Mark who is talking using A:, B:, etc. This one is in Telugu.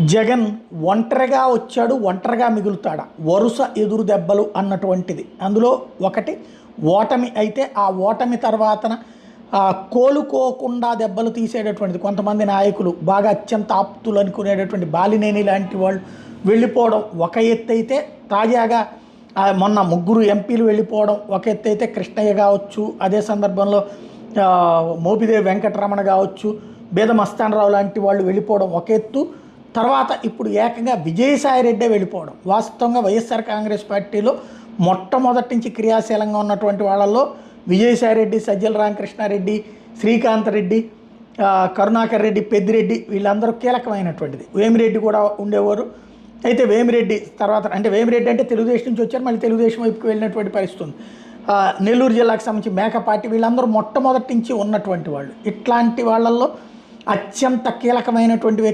A: జగన్ ఒంటరిగా వచ్చాడు, ఒంటరిగా మిగులుతాడా, వరుస ఎదురు దెబ్బలు అన్నటువంటిది. అందులో ఒకటి ఓటమి. అయితే ఆ ఓటమి తర్వాతన కోలుకోకుండా దెబ్బలు తీసేటటువంటిది. కొంతమంది నాయకులు బాగా అత్యంత ఆప్తులు అనుకునేటటువంటి బాలినేని లాంటి వాళ్ళు వెళ్ళిపోవడం ఒక ఎత్తు అయితే, తాజాగా మొన్న ముగ్గురు ఎంపీలు వెళ్ళిపోవడం ఒక ఎత్తు అయితే, కృష్ణయ్య కావచ్చు, అదే సందర్భంలో మోపిదేవి వెంకటరమణ కావచ్చు, బేద మస్తానరావు లాంటి వాళ్ళు వెళ్ళిపోవడం ఒక ఎత్తు. తర్వాత ఇప్పుడు ఏకంగా విజయసాయిరెడ్డే వెళ్ళిపోవడం. వాస్తవంగా వైఎస్ఆర్ కాంగ్రెస్ పార్టీలో మొట్టమొదటి నుంచి క్రియాశీలంగా ఉన్నటువంటి వాళ్ళల్లో విజయసాయిరెడ్డి, సజ్జల రామకృష్ణారెడ్డి, శ్రీకాంత్ రెడ్డి, కరుణాకర్ రెడ్డి, పెద్దిరెడ్డి వీళ్ళందరూ కీలకమైనటువంటిది. వేమిరెడ్డి కూడా ఉండేవారు. అయితే వేమిరెడ్డి తర్వాత, అంటే వేమిరెడ్డి అంటే తెలుగుదేశం నుంచి వచ్చారు, మళ్ళీ తెలుగుదేశం వైపుకి వెళ్ళినటువంటి పరిస్థితి ఉంది. నెల్లూరు జిల్లాకు సంబంధించి మేకపాటి, వీళ్ళందరూ మొట్టమొదటి నుంచి ఉన్నటువంటి వాళ్ళు. ఇట్లాంటి వాళ్ళల్లో అత్యంత కీలకమైనటువంటి వ్యక్తి